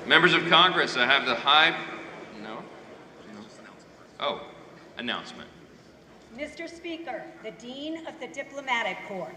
Members of Congress, I have the announcement. Mr. Speaker, the Dean of the Diplomatic Corps.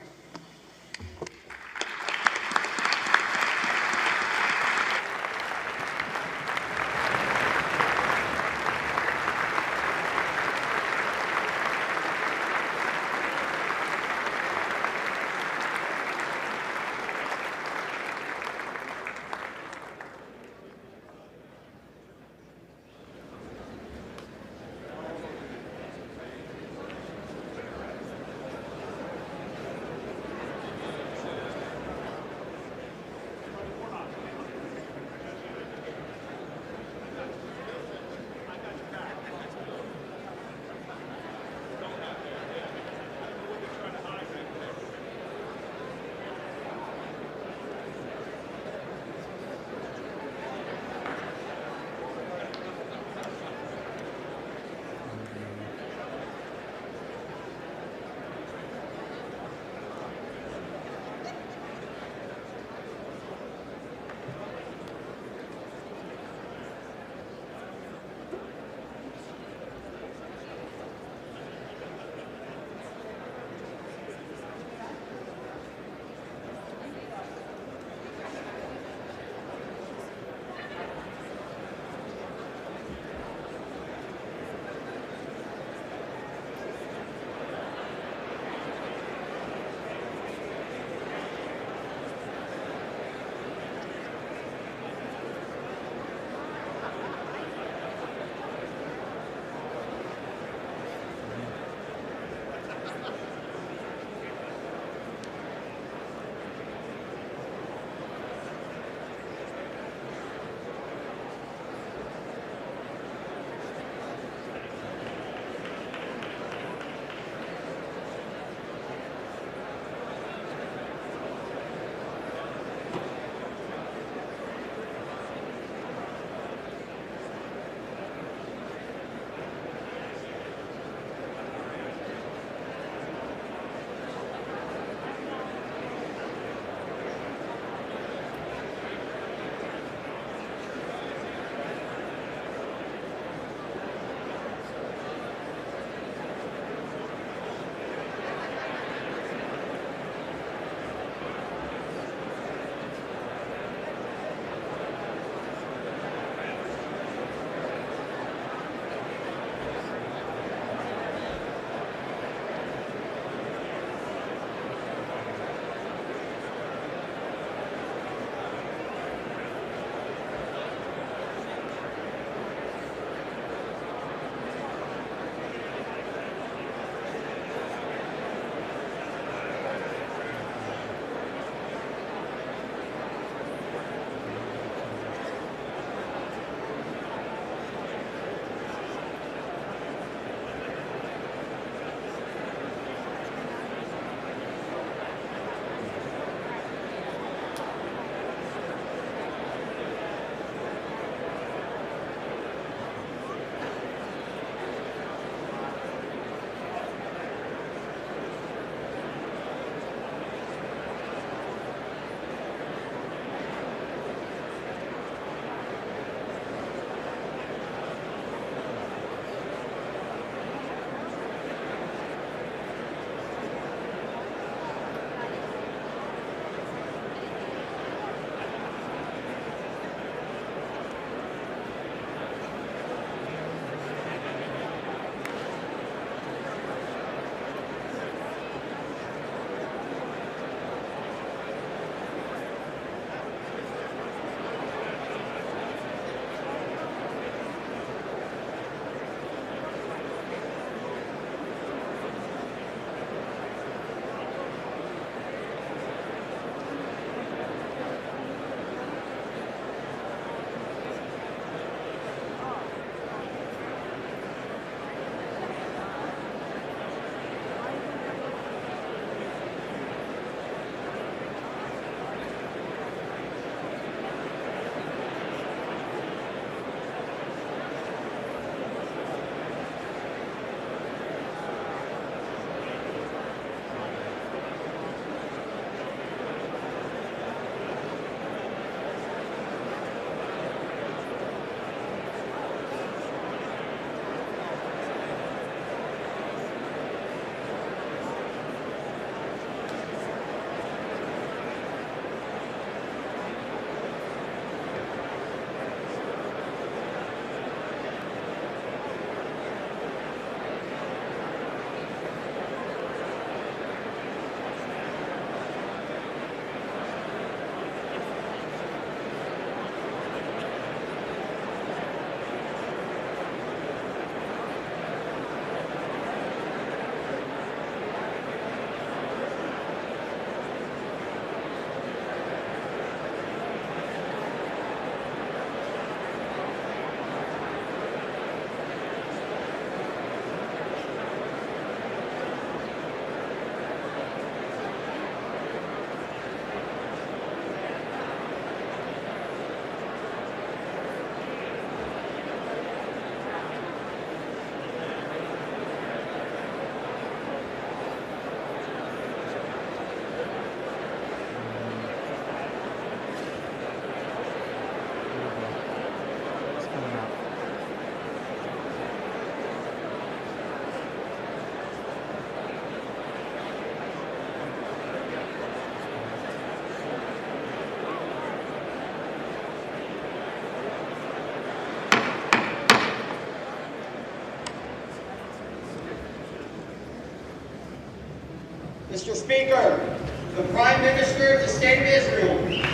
Mr. Speaker, the Prime Minister of the State of Israel.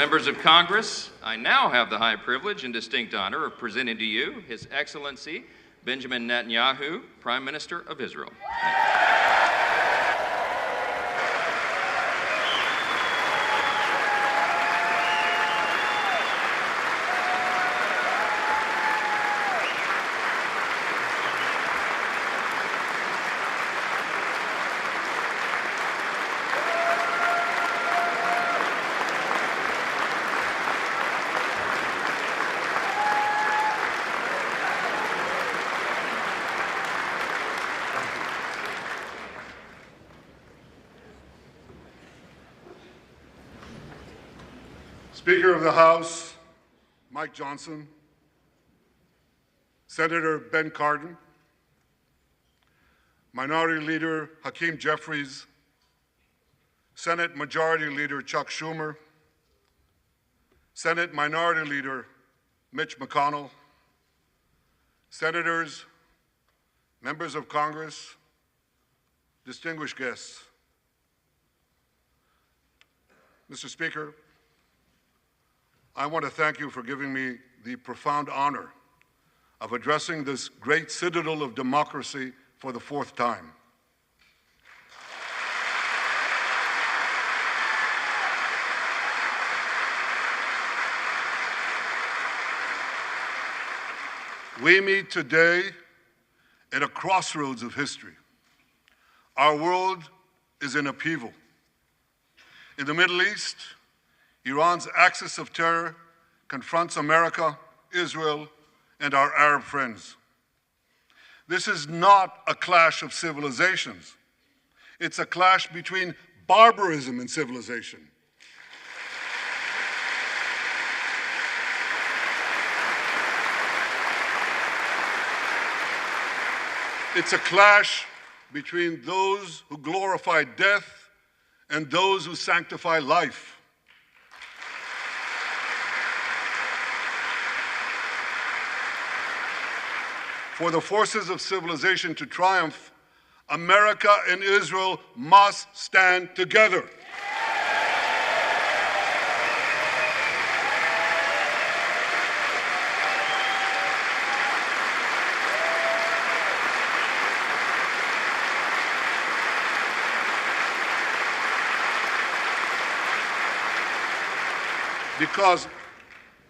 Members of Congress, I now have the high privilege and distinct honor of presenting to you His Excellency Benjamin Netanyahu, Prime Minister of Israel. Speaker of the House, Mike Johnson, Senator Ben Cardin, Minority Leader Hakeem Jeffries, Senate Majority Leader Chuck Schumer, Senate Minority Leader Mitch McConnell, Senators, members of Congress, distinguished guests. Mr. Speaker, I want to thank you for giving me the profound honor of addressing this great citadel of democracy for the fourth time. We meet today at a crossroads of history. Our world is in upheaval. In the Middle East, Iran's axis of terror confronts America, Israel, and our Arab friends. This is not a clash of civilizations. It's a clash between barbarism and civilization. It's a clash between those who glorify death and those who sanctify life. For the forces of civilization to triumph, America and Israel must stand together.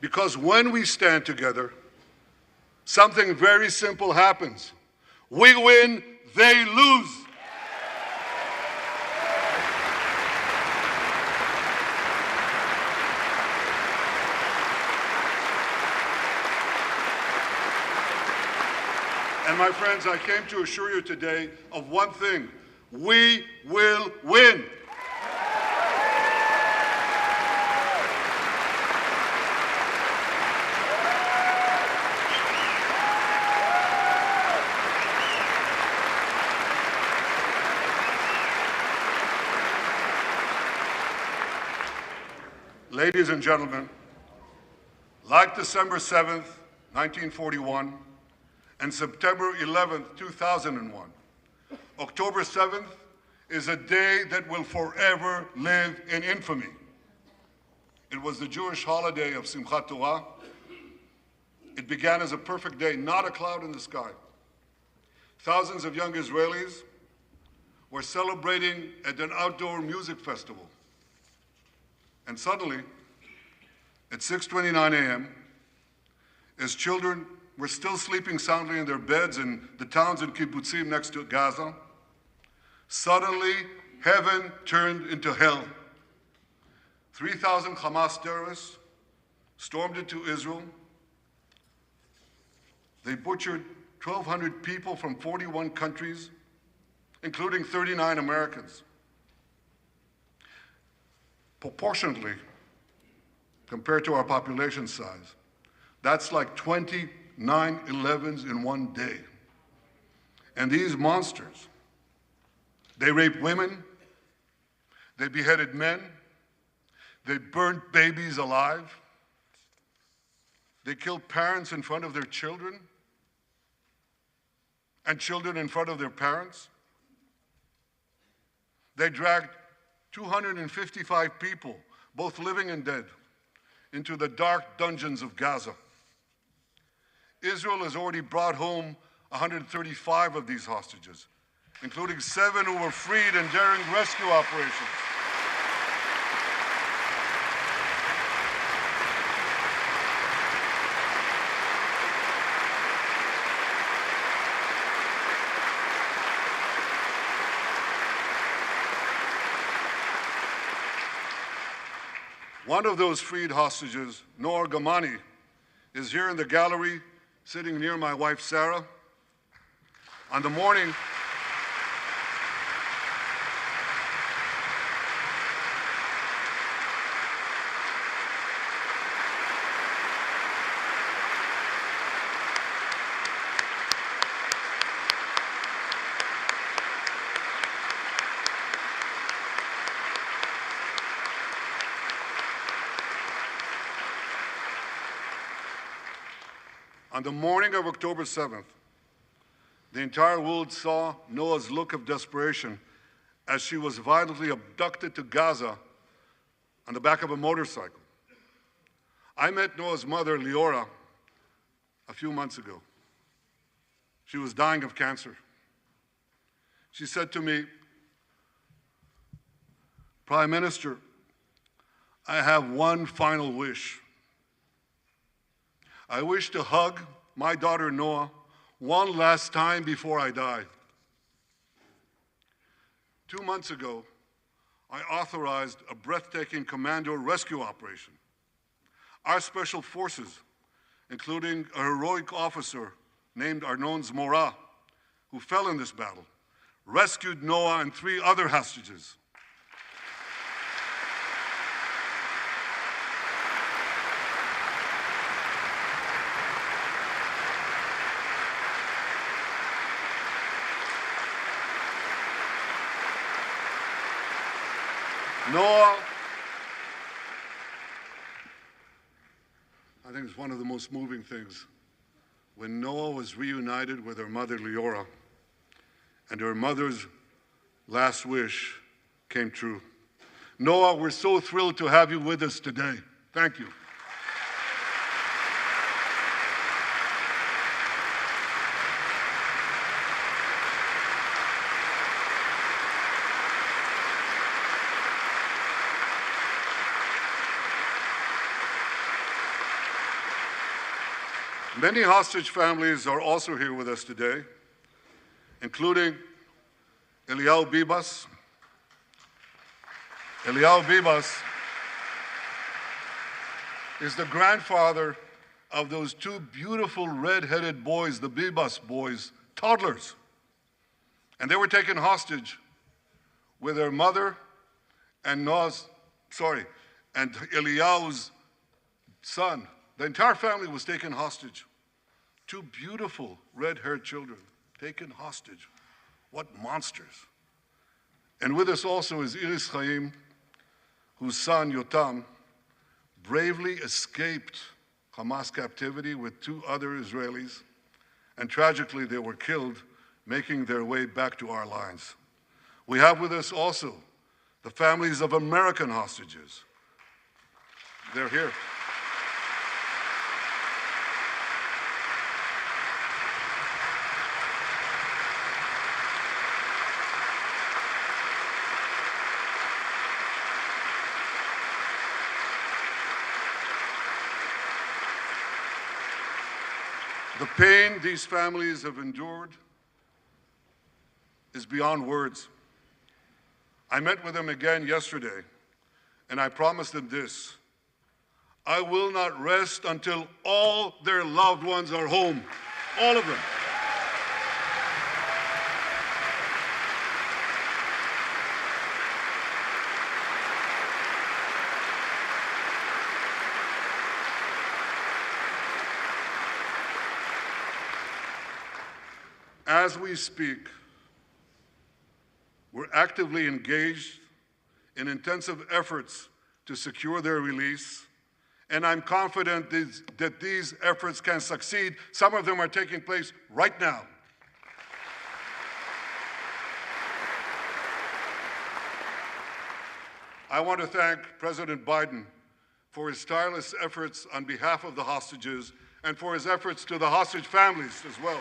Because when we stand together, something very simple happens. We win, they lose. And my friends, I came to assure you today of one thing: we will win. Ladies and gentlemen, like December 7th, 1941, and September 11th, 2001, October 7th is a day that will forever live in infamy. It was the Jewish holiday of Simchat Torah. It began as a perfect day, not a cloud in the sky. Thousands of young Israelis were celebrating at an outdoor music festival. And suddenly, at 6:29 a.m., as children were still sleeping soundly in their beds in the towns and kibbutzim next to Gaza, suddenly heaven turned into hell. 3,000 Hamas terrorists stormed into Israel. They butchered 1,200 people from 41 countries, including 39 Americans. Proportionately, compared to our population size, that's like 20 9/11s in one day. And these monsters, they raped women, they beheaded men, they burned babies alive, they killed parents in front of their children, and children in front of their parents. They dragged 255 people, both living and dead, into the dark dungeons of Gaza. Israel has already brought home 135 of these hostages, including 7 who were freed in daring rescue operations. One of those freed hostages, Noor Gamani, is here in the gallery, sitting near my wife, Sarah. On the morning of October 7th, the entire world saw Noah's look of desperation as she was violently abducted to Gaza on the back of a motorcycle. I met Noah's mother, Leora, a few months ago. She was dying of cancer. She said to me, "Prime Minister, I have one final wish. I wish to hug my daughter Noah one last time before I die." 2 months ago, I authorized a breathtaking commando rescue operation. Our special forces, including a heroic officer named Arnon Zmora, who fell in this battle, rescued Noah and 3 other hostages. Noah, I think it's one of the most moving things. When Noah was reunited with her mother, Leora, and her mother's last wish came true. Noah, we're so thrilled to have you with us today. Thank you. Many hostage families are also here with us today, including Eliyahu Bibas. Eliyahu Bibas is the grandfather of those 2 beautiful red-headed boys, the Bibas boys, toddlers. And they were taken hostage with their mother and and Eliyahu's son. The entire family was taken hostage. 2 beautiful red-haired children taken hostage. What monsters. And with us also is Iris Chaim, whose son, Yotam, bravely escaped Hamas captivity with 2 other Israelis, and tragically they were killed making their way back to our lines. We have with us also the families of American hostages. They're here. The pain these families have endured is beyond words. I met with them again yesterday, and I promised them this: I will not rest until all their loved ones are home, all of them. As we speak, we're actively engaged in intensive efforts to secure their release, and I'm confident that these efforts can succeed. Some of them are taking place right now. I want to thank President Biden for his tireless efforts on behalf of the hostages and for his efforts to the hostage families as well.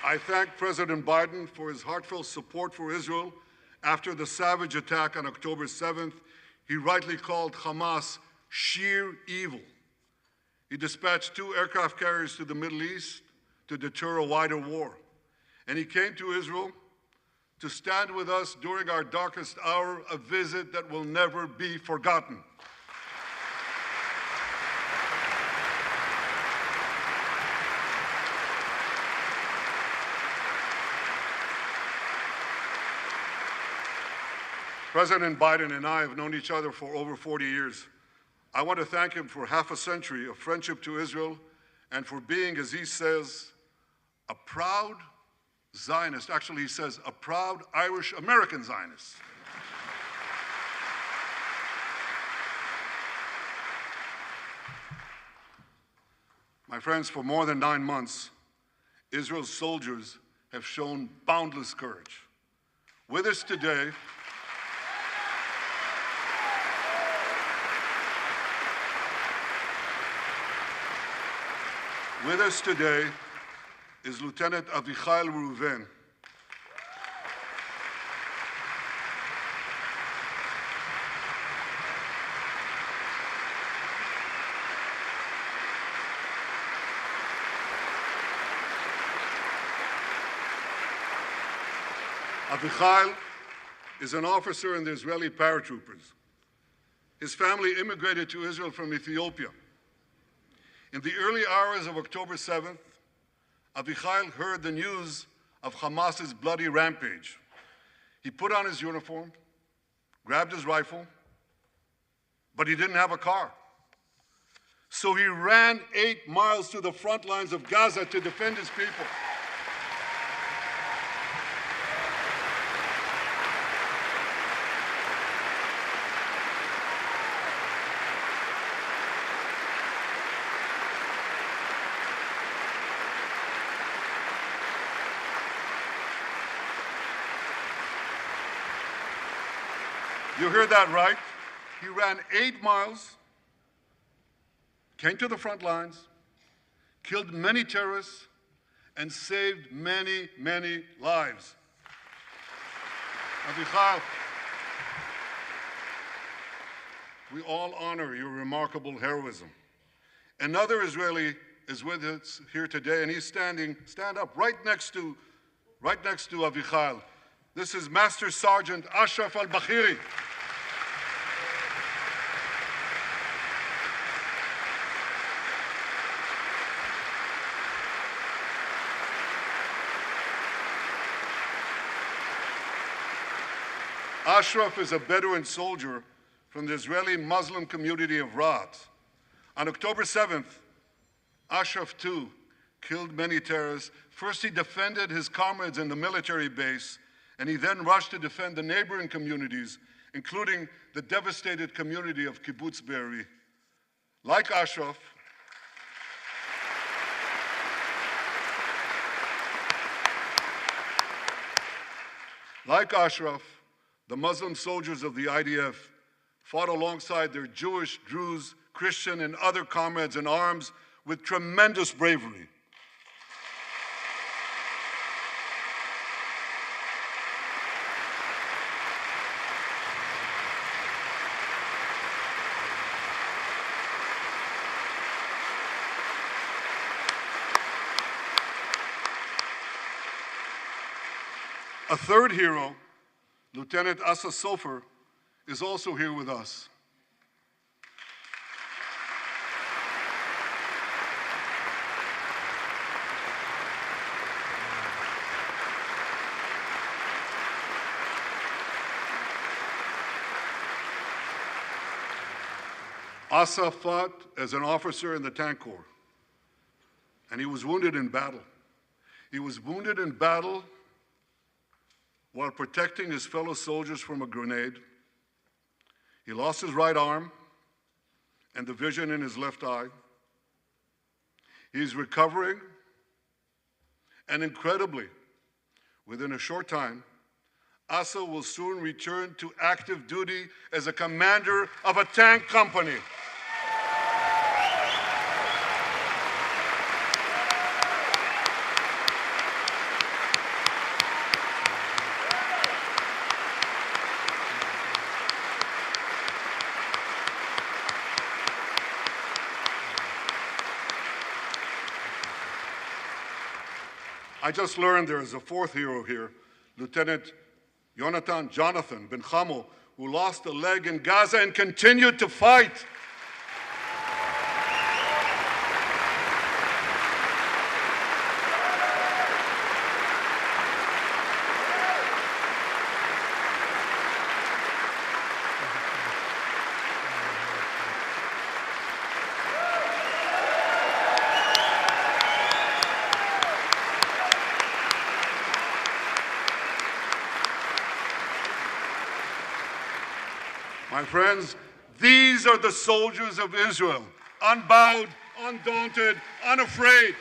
I thank President Biden for his heartfelt support for Israel after the savage attack on October 7th. He rightly called Hamas sheer evil. He dispatched 2 aircraft carriers to the Middle East to deter a wider war. And he came to Israel to stand with us during our darkest hour, a visit that will never be forgotten. President Biden and I have known each other for over 40 years. I want to thank him for half a century of friendship to Israel and for being, as he says, a proud Zionist. Actually, he says a proud Irish-American Zionist. My friends, for more than 9 months, Israel's soldiers have shown boundless courage. With us today, is Lieutenant Avichai Reuven. Avichai is an officer in the Israeli paratroopers. His family immigrated to Israel from Ethiopia. In the early hours of October 7th, Avichai heard the news of Hamas's bloody rampage. He put on his uniform, grabbed his rifle, but he didn't have a car. So he ran 8 miles to the front lines of Gaza to defend his people. You heard that right. He ran 8 miles, came to the front lines, killed many terrorists, and saved many, many lives. Avichai, we all honor your remarkable heroism. Another Israeli is with us here today, and he's stand up right next to Avichai. This is Master Sergeant Ashraf al-Bakhiri. Ashraf is a Bedouin soldier from the Israeli Muslim community of Raat. On October 7th, Ashraf too killed many terrorists. First, he defended his comrades in the military base, and he then rushed to defend the neighboring communities, including the devastated community of Kibbutz Be'eri. Like Ashraf, the Muslim soldiers of the IDF fought alongside their Jewish, Druze, Christian, and other comrades in arms with tremendous bravery. A third hero, Lieutenant Asa Sofer, is also here with us. Asa fought as an officer in the Tank Corps, and he was wounded in battle. He was wounded in battle while protecting his fellow soldiers from a grenade. He lost his right arm and the vision in his left eye. He's recovering, and incredibly, within a short time, Asa will soon return to active duty as a commander of a tank company. I just learned there is a fourth hero here, Lieutenant Jonathan Ben Chamo, who lost a leg in Gaza and continued to fight. My friends, these are the soldiers of Israel, unbowed, undaunted, unafraid.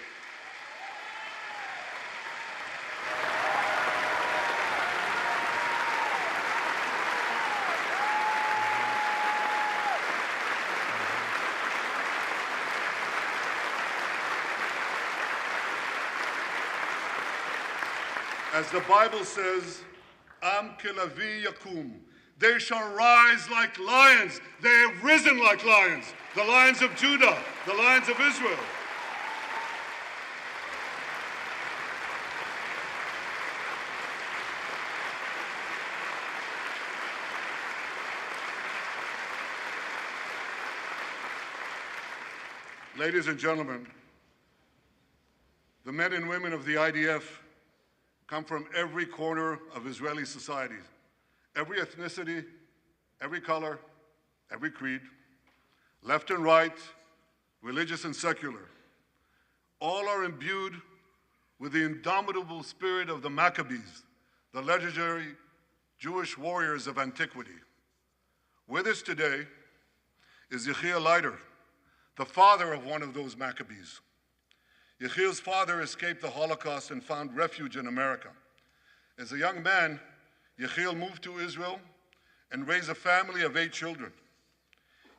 As the Bible says, Am kelavi yakum. They shall rise like lions. They have risen like lions. The lions of Judah, the lions of Israel. Ladies and gentlemen, the men and women of the IDF come from every corner of Israeli society, every ethnicity, every color, every creed, left and right, religious and secular. All are imbued with the indomitable spirit of the Maccabees, the legendary Jewish warriors of antiquity. With us today is Yechiel Leiter, the father of one of those Maccabees. Yechiel's father escaped the Holocaust and found refuge in America. As a young man, Yechiel moved to Israel and raised a family of 8 children.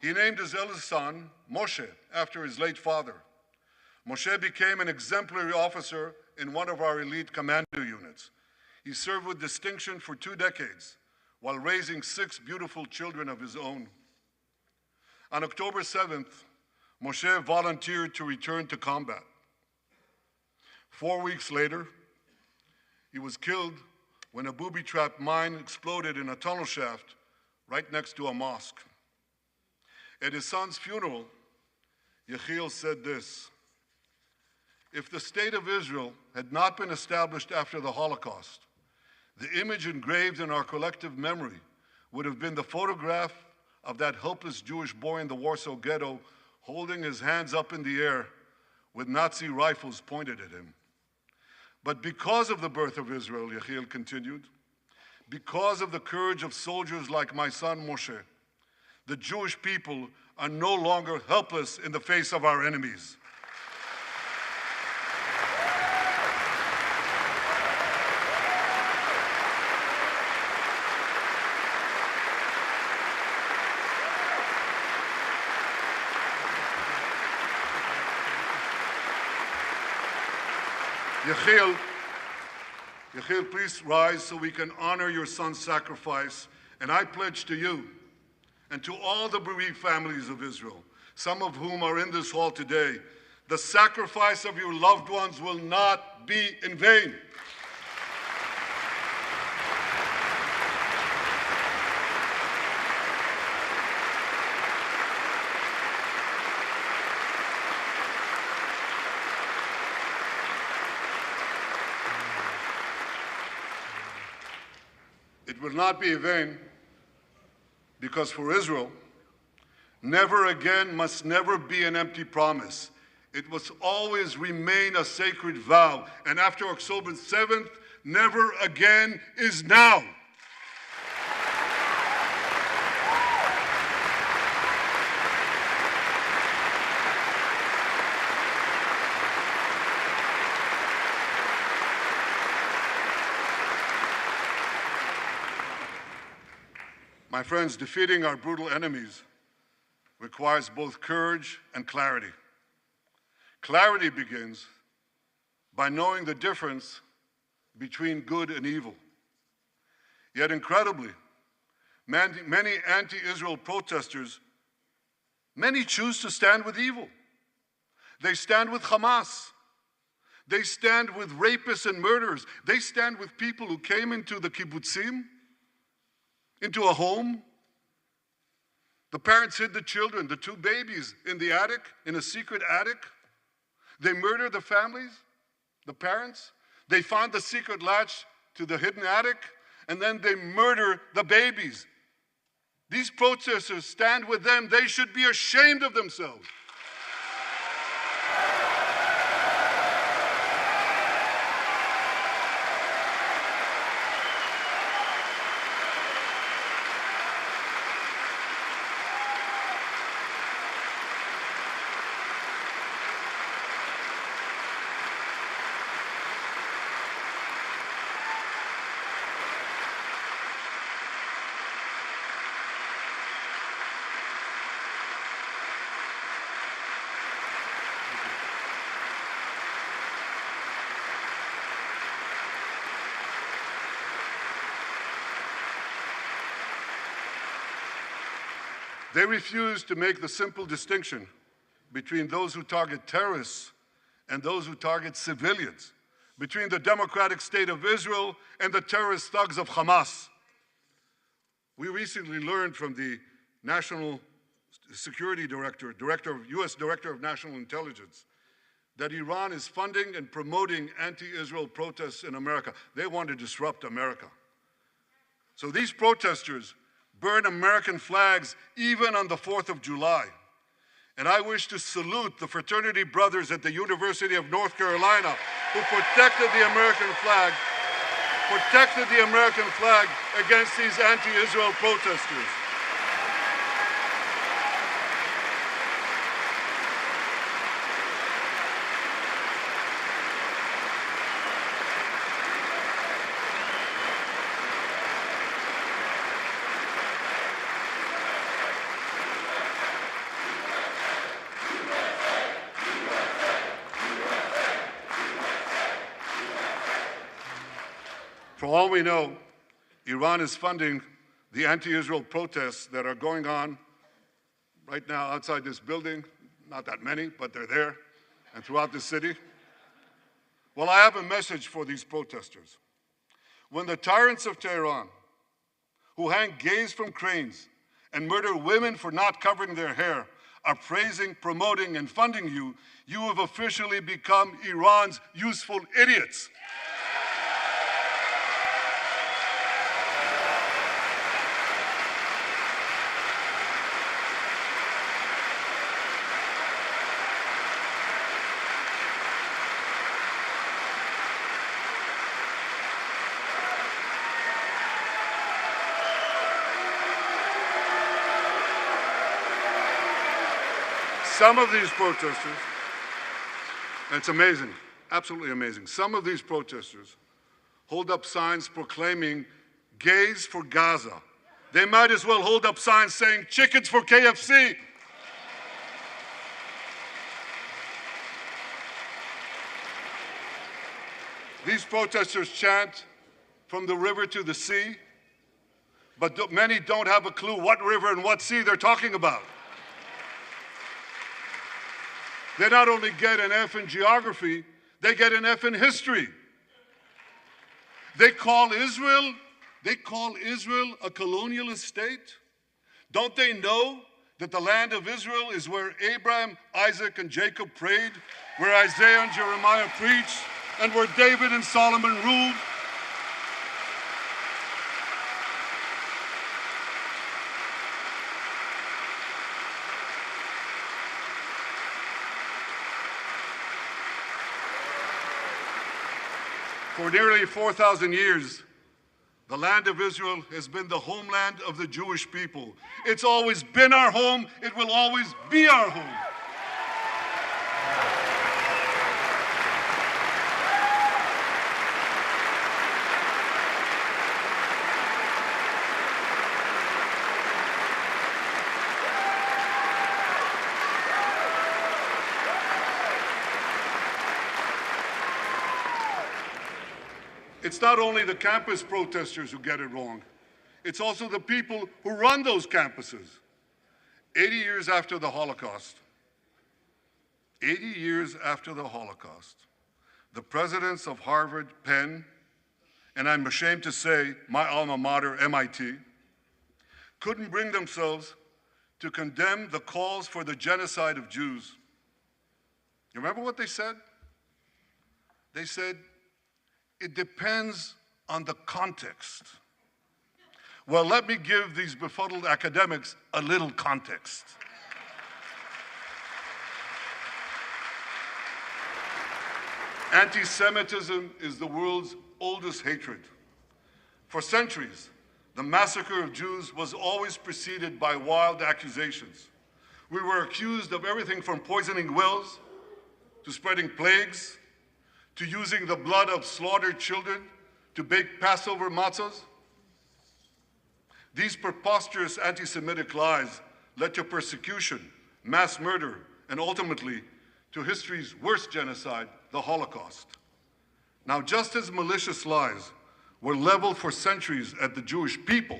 He named his eldest son, Moshe, after his late father. Moshe became an exemplary officer in one of our elite commando units. He served with distinction for 2 decades while raising 6 beautiful children of his own. On October 7th, Moshe volunteered to return to combat. 4 weeks later, he was killed when a booby-trapped mine exploded in a tunnel shaft right next to a mosque. At his son's funeral, Yechiel said this: "If the state of Israel had not been established after the Holocaust, the image engraved in our collective memory would have been the photograph of that helpless Jewish boy in the Warsaw Ghetto holding his hands up in the air with Nazi rifles pointed at him. But because of the birth of Israel," Yechiel continued, "because of the courage of soldiers like my son Moshe, the Jewish people are no longer helpless in the face of our enemies." Yechiel, please rise so we can honor your son's sacrifice. And I pledge to you and to all the bereaved families of Israel, some of whom are in this hall today, the sacrifice of your loved ones will not be in vain. It will not be in vain because for Israel, never again must never be an empty promise. It must always remain a sacred vow. And after October 7th, never again is now. My friends, defeating our brutal enemies requires both courage and clarity. Clarity begins by knowing the difference between good and evil. Yet incredibly, many anti-Israel protesters, many choose to stand with evil. They stand with Hamas. They stand with rapists and murderers. They stand with people who came into the kibbutzim, into a home. The parents hid the children, the 2 babies, in the attic, in a secret attic. They murdered the families, the parents. They found the secret latch to the hidden attic, and then they murder the babies. These protesters stand with them. They should be ashamed of themselves. They refuse to make the simple distinction between those who target terrorists and those who target civilians, between the democratic state of Israel and the terrorist thugs of Hamas. We recently learned from the National Security Director, U.S. Director of National Intelligence, that Iran is funding and promoting anti-Israel protests in America. They want to disrupt America. So these protesters burn American flags even on the 4th of July. And I wish to salute the fraternity brothers at the University of North Carolina who protected the American flag against these anti-Israel protesters. For all we know, Iran is funding the anti-Israel protests that are going on right now outside this building. Not that many, but they're there, and throughout the city. Well, I have a message for these protesters. When the tyrants of Tehran, who hang gays from cranes and murder women for not covering their hair, are praising, promoting, and funding you, you have officially become Iran's useful idiots. Some of these protesters, it's amazing, absolutely amazing. Some of these protesters hold up signs proclaiming gays for Gaza. They might as well hold up signs saying chickens for KFC. These protesters chant from the river to the sea, but many don't have a clue what river and what sea they're talking about. They not only get an F in geography, they get an F in history. They call Israel a colonialist state. Don't they know that the land of Israel is where Abraham, Isaac, and Jacob prayed, where Isaiah and Jeremiah preached, and where David and Solomon ruled? For nearly 4,000 years, the land of Israel has been the homeland of the Jewish people. It's always been our home. It will always be our home. It's not only the campus protesters who get it wrong. It's also the people who run those campuses. 80 years after the Holocaust, the presidents of Harvard, Penn, and I'm ashamed to say my alma mater, MIT, couldn't bring themselves to condemn the calls for the genocide of Jews. You remember what they said? They said, it depends on the context. Well, let me give these befuddled academics a little context. Anti-Semitism is the world's oldest hatred. For centuries, the massacre of Jews was always preceded by wild accusations. We were accused of everything from poisoning wells to spreading plagues, to using the blood of slaughtered children to bake Passover matzahs. These preposterous anti-Semitic lies led to persecution, mass murder, and ultimately to history's worst genocide, the Holocaust. Now, just as malicious lies were leveled for centuries at the Jewish people,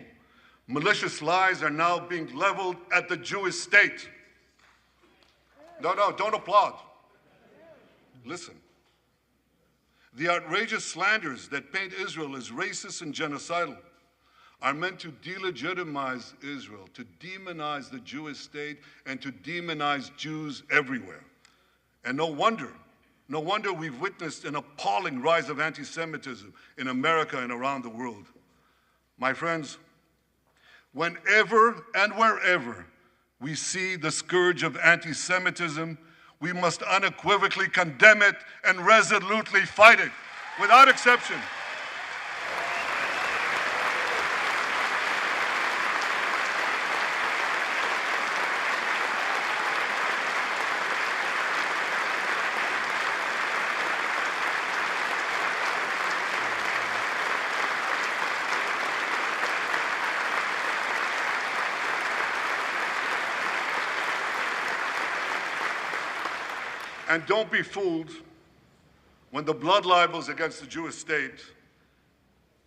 malicious lies are now being leveled at the Jewish state. No, don't applaud. Listen. The outrageous slanders that paint Israel as racist and genocidal are meant to delegitimize Israel, to demonize the Jewish state, and to demonize Jews everywhere. And no wonder we've witnessed an appalling rise of anti-Semitism in America and around the world. My friends, whenever and wherever we see the scourge of anti-Semitism, we must unequivocally condemn it and resolutely fight it, without exception. And don't be fooled when the blood libels against the Jewish state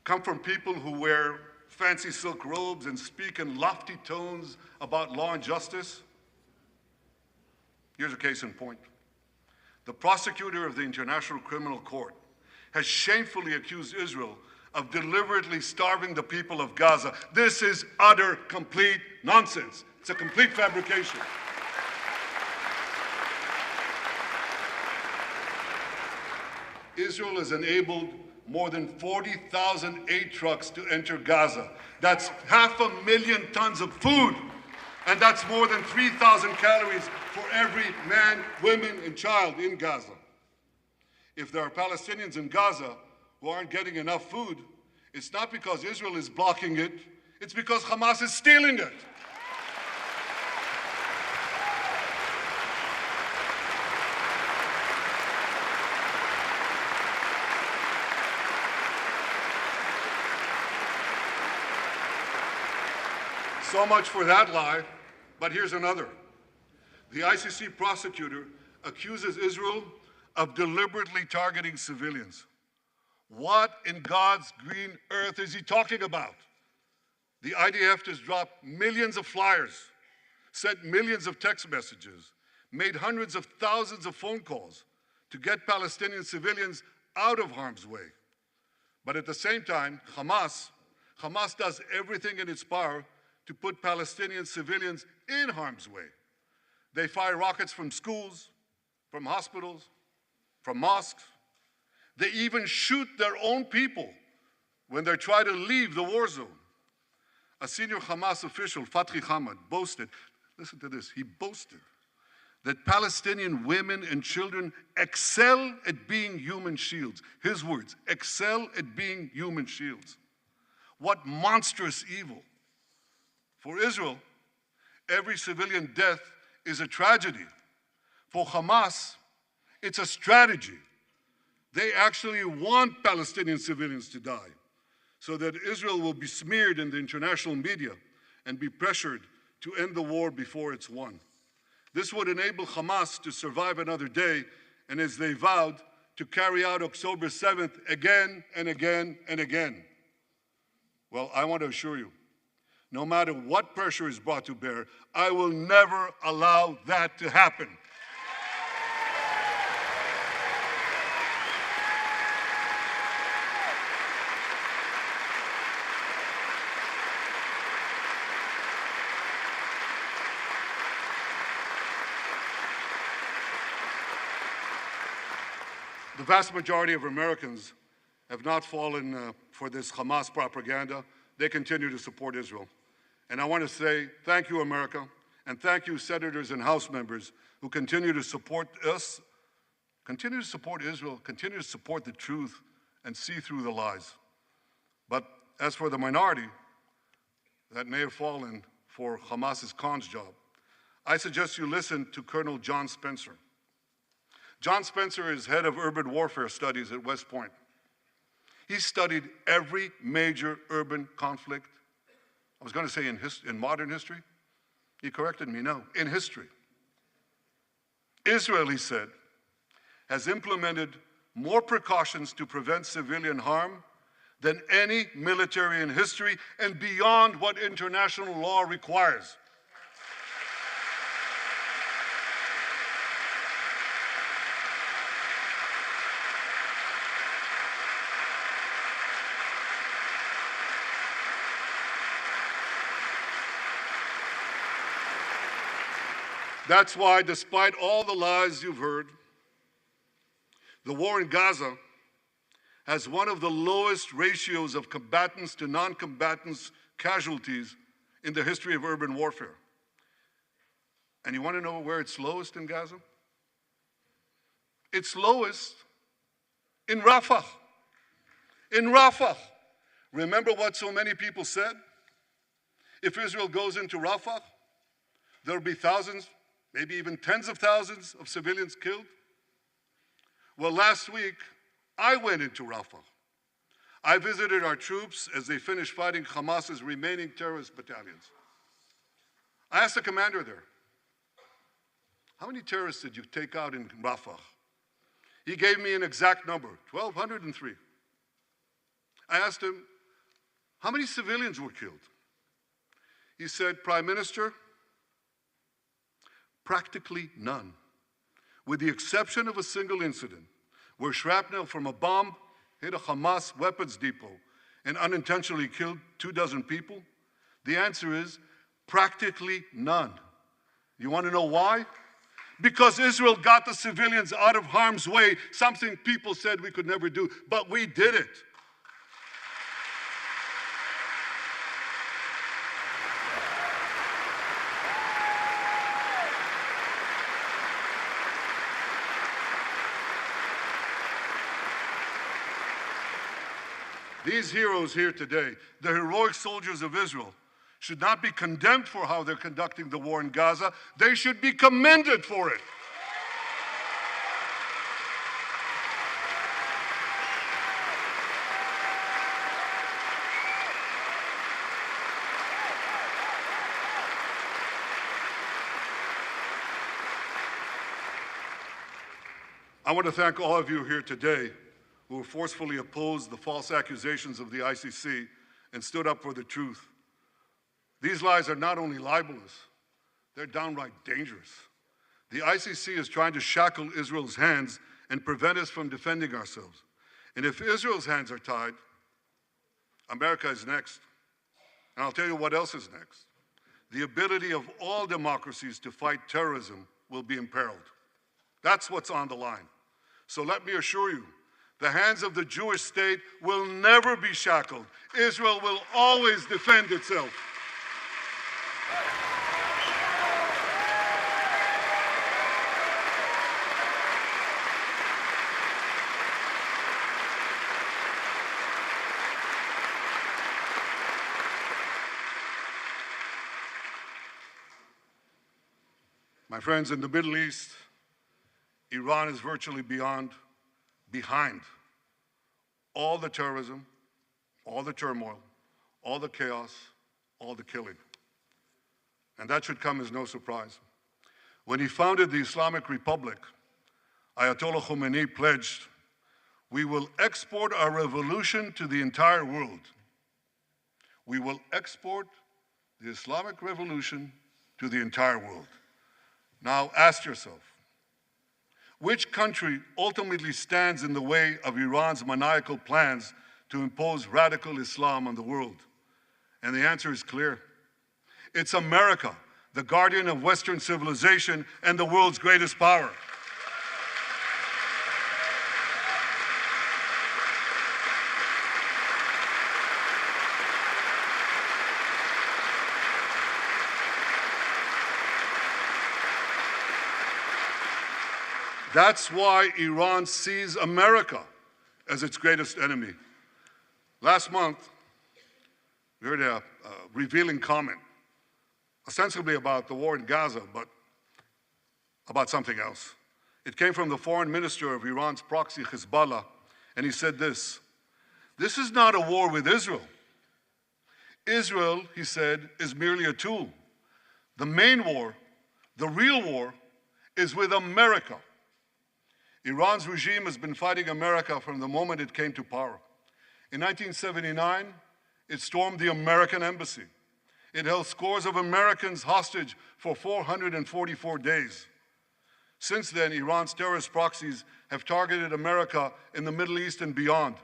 come from people who wear fancy silk robes and speak in lofty tones about law and justice. Here's a case in point. The prosecutor of the International Criminal Court has shamefully accused Israel of deliberately starving the people of Gaza. This is utter, complete nonsense. It's a complete fabrication. Israel has enabled more than 40,000 aid trucks to enter Gaza. That's 500,000 tons of food, and that's more than 3,000 calories for every man, woman, and child in Gaza. If there are Palestinians in Gaza who aren't getting enough food, it's not because Israel is blocking it, it's because Hamas is stealing it. So much for that lie, but here's another. The ICC prosecutor accuses Israel of deliberately targeting civilians. What in God's green earth is he talking about? The IDF has dropped millions of flyers, sent millions of text messages, made hundreds of thousands of phone calls to get Palestinian civilians out of harm's way. But at the same time, Hamas does everything in its power to put Palestinian civilians in harm's way. They fire rockets from schools, from hospitals, from mosques. They even shoot their own people when they try to leave the war zone. A senior Hamas official, Fatri Hamad, boasted, listen to this, he boasted that Palestinian women and children excel at being human shields. His words, excel at being human shields. What monstrous evil. For Israel, every civilian death is a tragedy. For Hamas, it's a strategy. They actually want Palestinian civilians to die so that Israel will be smeared in the international media and be pressured to end the war before it's won. This would enable Hamas to survive another day and, as they vowed, to carry out October 7th again and again and again. Well, I want to assure you, no matter what pressure is brought to bear, I will never allow that to happen. The vast majority of Americans have not fallen for this Hamas propaganda. They continue to support Israel. And I want to say thank you, America, and thank you, senators and House members who continue to support us, continue to support Israel, continue to support the truth, and see through the lies. But as for the minority that may have fallen for Hamas's con's job, I suggest you listen to Colonel John Spencer. John Spencer is head of urban warfare studies at West Point. He studied every major urban conflict. I was going to say in modern history. He corrected me, no, in history. Israel, he said, has implemented more precautions to prevent civilian harm than any military in history and beyond what international law requires. That's why, despite all the lies you've heard, the war in Gaza has one of the lowest ratios of combatants to non-combatants casualties in the history of urban warfare. And you want to know where it's lowest in Gaza? It's lowest in Rafah. In Rafah. Remember what so many people said? If Israel goes into Rafah, there'll be thousands, maybe even tens of thousands of civilians killed. Well, last week, I went into Rafah. I visited our troops as they finished fighting Hamas's remaining terrorist battalions. I asked the commander there, how many terrorists did you take out in Rafah? He gave me an exact number, 1,203. I asked him, how many civilians were killed? He said, Prime Minister, practically none, with the exception of a single incident where shrapnel from a bomb hit a Hamas weapons depot and unintentionally killed 24 people. The answer is practically none. You want to know why? Because Israel got the civilians out of harm's way, something people said we could never do, but we did it. These heroes here today, the heroic soldiers of Israel, should not be condemned for how they're conducting the war in Gaza. They should be commended for it. I want to thank all of you here today who forcefully opposed the false accusations of the ICC and stood up for the truth. These lies are not only libelous, they're downright dangerous. The ICC is trying to shackle Israel's hands and prevent us from defending ourselves. And if Israel's hands are tied, America is next. And I'll tell you what else is next. The ability of all democracies to fight terrorism will be imperiled. That's what's on the line. So let me assure you, the hands of the Jewish state will never be shackled. Israel will always defend itself. My friends, in the Middle East, Iran is virtually behind all the terrorism, all the turmoil, all the chaos, all the killing. And that should come as no surprise. When he founded the Islamic Republic, Ayatollah Khomeini pledged, "We will export our revolution to the entire world." We will export the Islamic revolution to the entire world. Now ask yourself, which country ultimately stands in the way of Iran's maniacal plans to impose radical Islam on the world? And the answer is clear. It's America, the guardian of Western civilization and the world's greatest power. That's why Iran sees America as its greatest enemy. Last month, we heard a revealing comment, ostensibly about the war in Gaza, but about something else. It came from the foreign minister of Iran's proxy, Hezbollah, and he said this: "This is not a war with Israel. Israel," he said, "is merely a tool. The main war, the real war, is with America." Iran's regime has been fighting America from the moment it came to power. In 1979, it stormed the American embassy. It held scores of Americans hostage for 444 days. Since then, Iran's terrorist proxies have targeted America in the Middle East and beyond.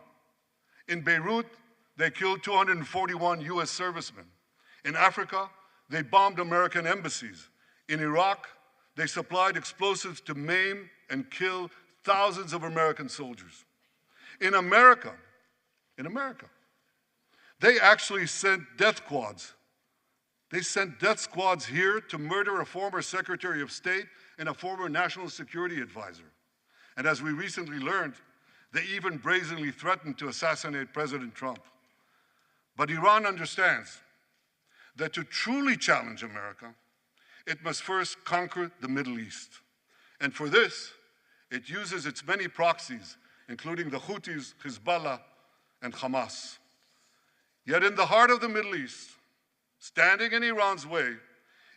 In Beirut, they killed 241 US servicemen. In Africa, they bombed American embassies. In Iraq, they supplied explosives to maim and kill thousands of American soldiers. In America, they actually sent death squads. They sent death squads here to murder a former Secretary of State and a former National Security Advisor. And as we recently learned, they even brazenly threatened to assassinate President Trump. But Iran understands that to truly challenge America, it must first conquer the Middle East. And for this, it uses its many proxies, including the Houthis, Hezbollah, and Hamas. Yet in the heart of the Middle East, standing in Iran's way,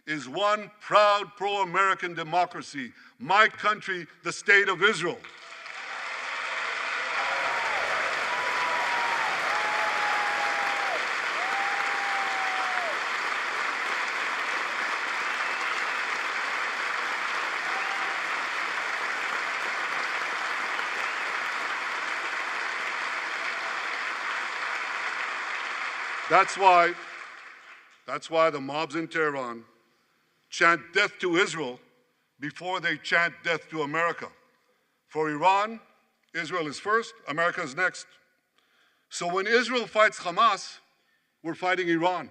is one proud pro-American democracy, my country, the State of Israel. That's why the mobs in Tehran chant death to Israel before they chant death to America. For Iran, Israel is first, America is next. So when Israel fights Hamas, we're fighting Iran.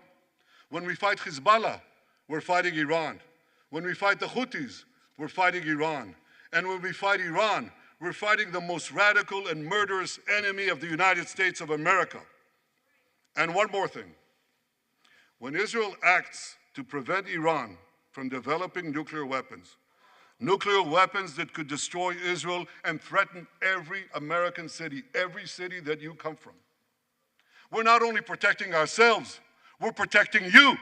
When we fight Hezbollah, we're fighting Iran. When we fight the Houthis, we're fighting Iran. And when we fight Iran, we're fighting the most radical and murderous enemy of the United States of America. And one more thing. When Israel acts to prevent Iran from developing nuclear weapons that could destroy Israel and threaten every American city, every city that you come from, we're not only protecting ourselves, we're protecting you.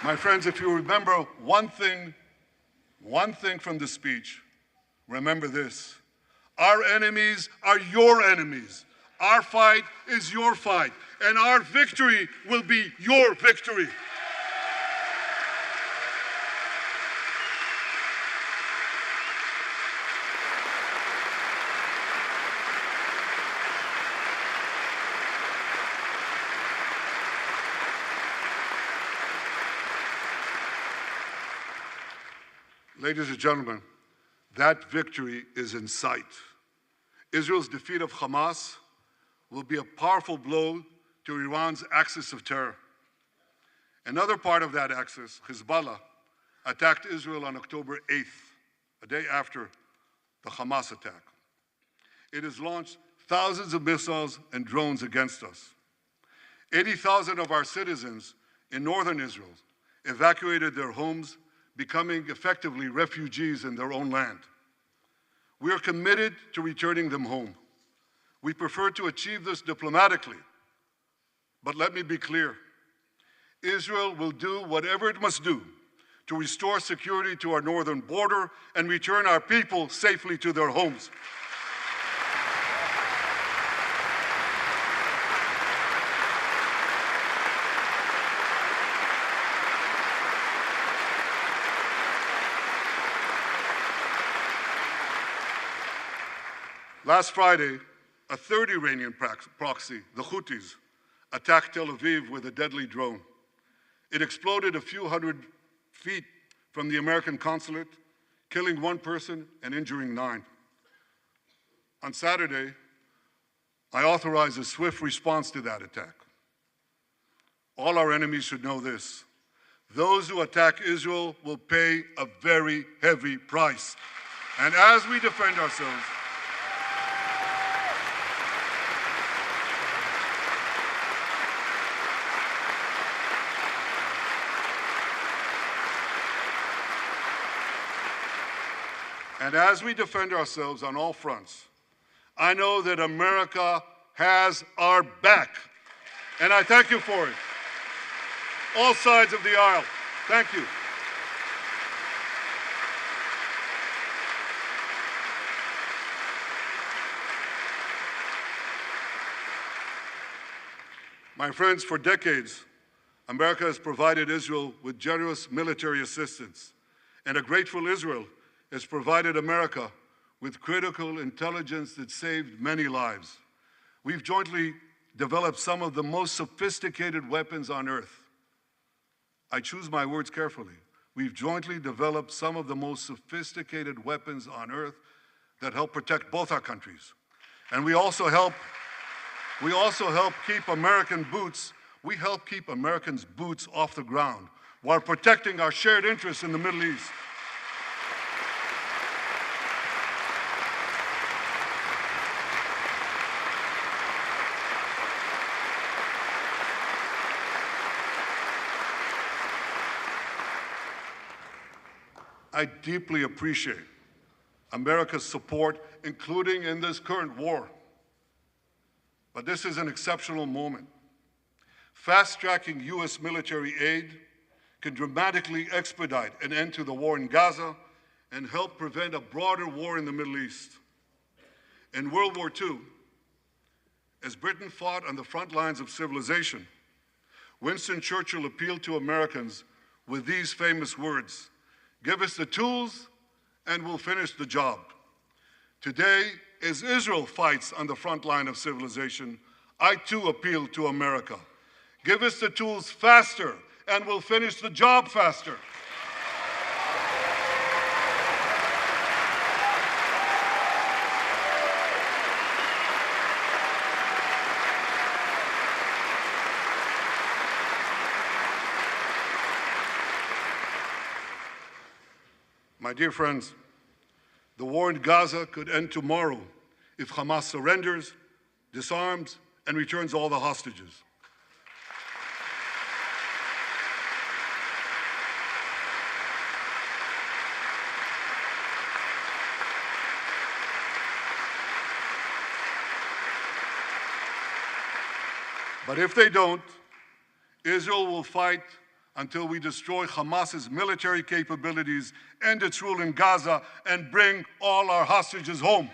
My friends, if you remember one thing from the speech, remember this. Our enemies are your enemies. Our fight is your fight. And our victory will be your victory. Ladies and gentlemen, that victory is in sight. Israel's defeat of Hamas will be a powerful blow to Iran's axis of terror. Another part of that axis, Hezbollah, attacked Israel on October 8th, a day after the Hamas attack. It has launched thousands of missiles and drones against us. 80,000 of our citizens in northern Israel evacuated their homes, becoming effectively refugees in their own land. We are committed to returning them home. We prefer to achieve this diplomatically. But let me be clear. Israel will do whatever it must do to restore security to our northern border and return our people safely to their homes. Last Friday, a third Iranian proxy, the Houthis, attacked Tel Aviv with a deadly drone. It exploded a few hundred feet from the American consulate, killing one person and injuring 9. On Saturday, I authorized a swift response to that attack. All our enemies should know this. Those who attack Israel will pay a very heavy price. And as we defend ourselves, on all fronts, I know that America has our back. And I thank you for it. All sides of the aisle, thank you. My friends, for decades, America has provided Israel with generous military assistance, and a grateful Israel has provided America with critical intelligence that saved many lives. We've jointly developed some of the most sophisticated weapons on earth. I choose my words carefully. We've jointly developed some of the most sophisticated weapons on earth that help protect both our countries. And we also help keep American boots, we help keep Americans' boots off the ground while protecting our shared interests in the Middle East. I deeply appreciate America's support, including in this current war. But this is an exceptional moment. Fast-tracking U.S. military aid can dramatically expedite an end to the war in Gaza and help prevent a broader war in the Middle East. In World War II, as Britain fought on the front lines of civilization, Winston Churchill appealed to Americans with these famous words: "Give us the tools and we'll finish the job." Today, as Israel fights on the front line of civilization, I too appeal to America. Give us the tools faster and we'll finish the job faster. My dear friends, the war in Gaza could end tomorrow if Hamas surrenders, disarms, and returns all the hostages. But if they don't, Israel will fight until we destroy Hamas's military capabilities, end its rule in Gaza, and bring all our hostages home.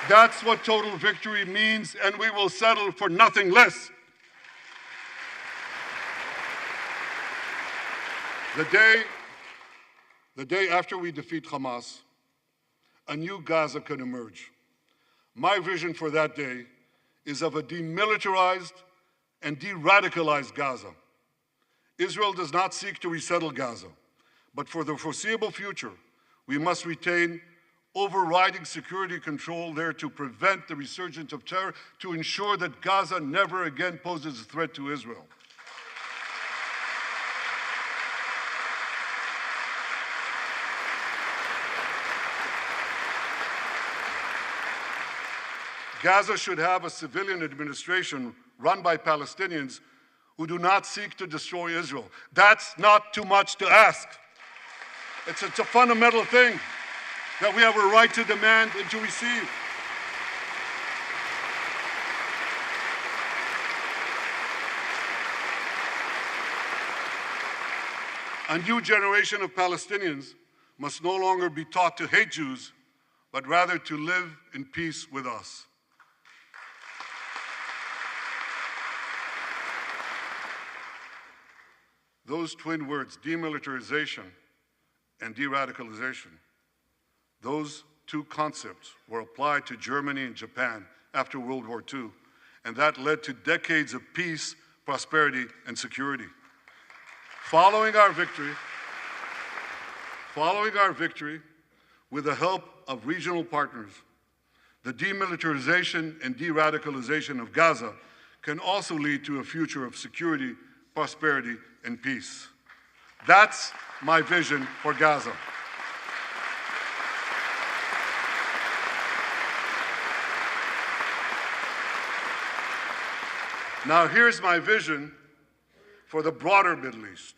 That's what total victory means, and we will settle for nothing less. The day after we defeat Hamas, a new Gaza can emerge. My vision for that day is of a demilitarized and de-radicalized Gaza. Israel does not seek to resettle Gaza, but for the foreseeable future, we must retain overriding security control there to prevent the resurgence of terror, to ensure that Gaza never again poses a threat to Israel. Gaza should have a civilian administration run by Palestinians who do not seek to destroy Israel. That's not too much to ask. It's a fundamental thing that we have a right to demand and to receive. A new generation of Palestinians must no longer be taught to hate Jews, but rather to live in peace with us. Those twin words, demilitarization and de-radicalization, those two concepts were applied to Germany and Japan after World War II, and that led to decades of peace, prosperity, and security. Following our victory, with the help of regional partners, the demilitarization and de-radicalization of Gaza can also lead to a future of security, prosperity, and peace. That's my vision for Gaza. Now here's my vision for the broader Middle East.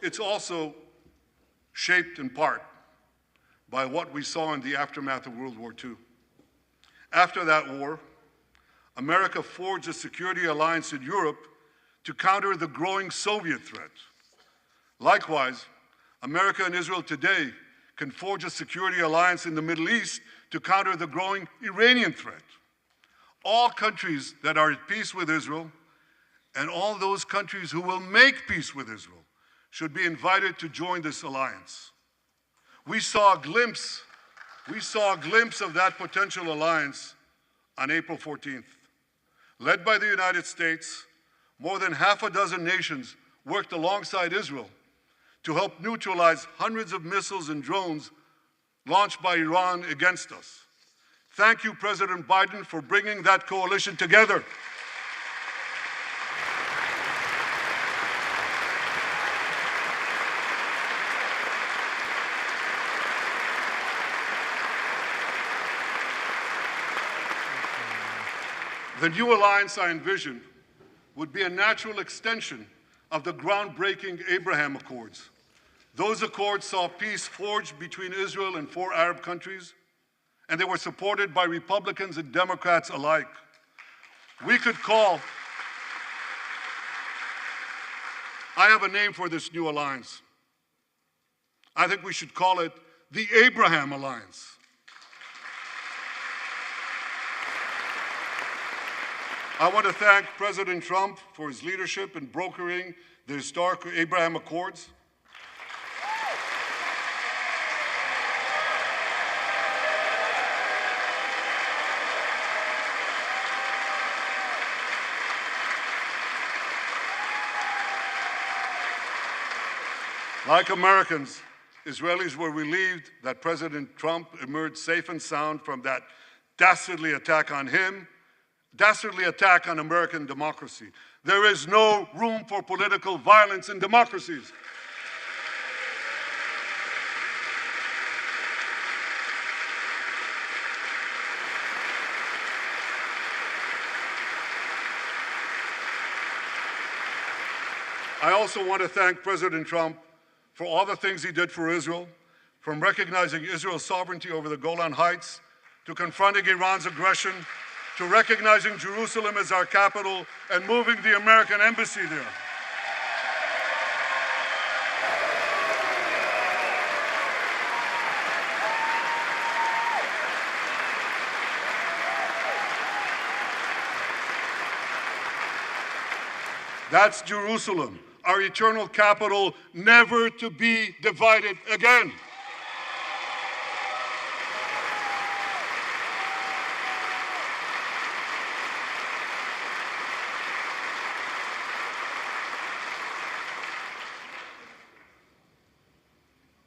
It's also shaped in part by what we saw in the aftermath of World War II. After that war, America forged a security alliance in Europe to counter the growing Soviet threat. Likewise, America and Israel today can forge a security alliance in the Middle East to counter the growing Iranian threat. All countries that are at peace with Israel and all those countries who will make peace with Israel should be invited to join this alliance. We saw a glimpse of that potential alliance on April 14th. Led by the United States, more than half a dozen nations worked alongside Israel to help neutralize hundreds of missiles and drones launched by Iran against us. Thank you, President Biden, for bringing that coalition together. The new alliance I envision would be a natural extension of the groundbreaking Abraham Accords. Those accords saw peace forged between Israel and 4 Arab countries, and they were supported by Republicans and Democrats alike. I have a name for this new alliance. I think we should call it the Abraham Alliance. I want to thank President Trump for his leadership in brokering the historic Abraham Accords. Like Americans, Israelis were relieved that President Trump emerged safe and sound from that dastardly attack on him, dastardly attack on American democracy. There is no room for political violence in democracies. I also want to thank President Trump for all the things he did for Israel, from recognizing Israel's sovereignty over the Golan Heights, to confronting Iran's aggression, to recognizing Jerusalem as our capital and moving the American embassy there. That's Jerusalem, our eternal capital, never to be divided again.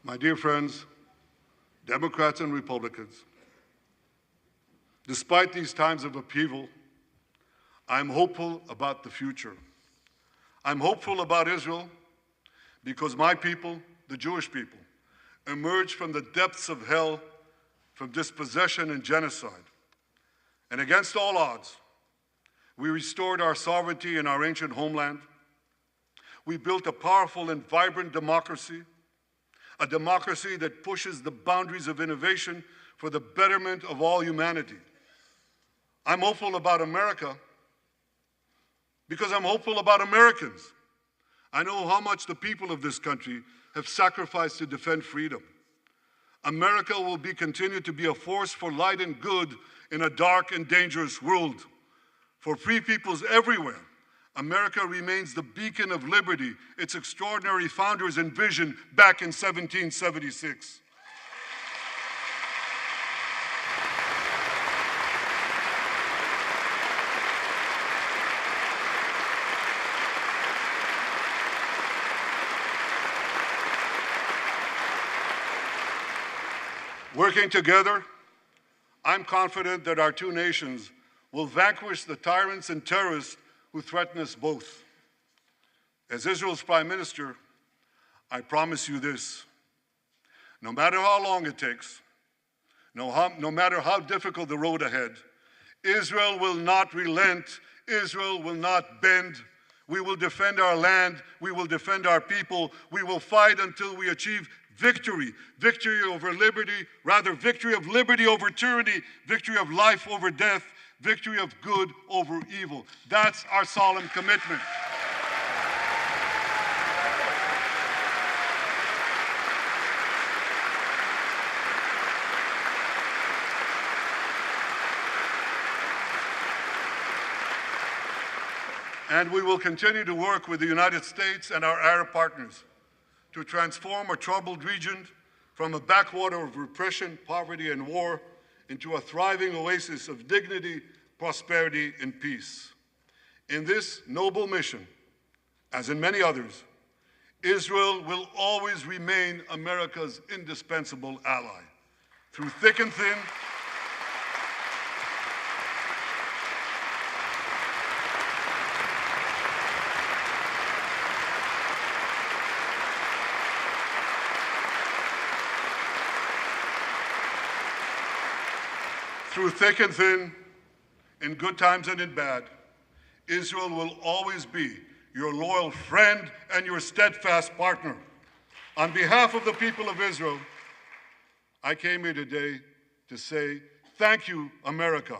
My dear friends, Democrats and Republicans, despite these times of upheaval, I'm hopeful about the future. I'm hopeful about Israel because my people, the Jewish people, emerged from the depths of hell, from dispossession and genocide. And against all odds, we restored our sovereignty in our ancient homeland. We built a powerful and vibrant democracy, a democracy that pushes the boundaries of innovation for the betterment of all humanity. I'm hopeful about America because I'm hopeful about Americans. I know how much the people of this country have sacrificed to defend freedom. America will continue to be a force for light and good in a dark and dangerous world. For free peoples everywhere, America remains the beacon of liberty its extraordinary founders envisioned back in 1776. Working together, I'm confident that our two nations will vanquish the tyrants and terrorists who threaten us both. As Israel's Prime Minister, I promise you this: no matter how long it takes, no matter how difficult the road ahead, Israel will not relent, Israel will not bend. We will defend our land, we will defend our people, we will fight until we achieve victory. Victory over liberty, rather victory of liberty over tyranny, victory of life over death, victory of good over evil. That's our solemn commitment. And we will continue to work with the United States and our Arab partners to transform a troubled region from a backwater of repression, poverty, and war into a thriving oasis of dignity, prosperity, and peace. In this noble mission, as in many others, Israel will always remain America's indispensable ally. Through thick and thin, in good times and in bad, Israel will always be your loyal friend and your steadfast partner. On behalf of the people of Israel, I came here today to say, thank you, America.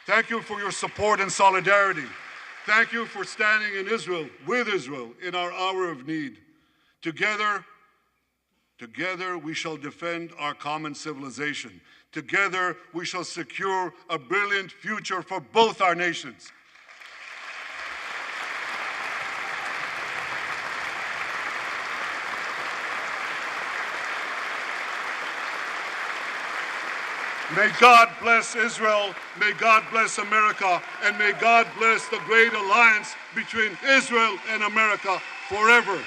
Thank you for your support and solidarity. Thank you for standing in Israel, with Israel, in our hour of need. Together we shall defend our common civilization. Together we shall secure a brilliant future for both our nations. May God bless Israel, may God bless America, and may God bless the great alliance between Israel and America forever.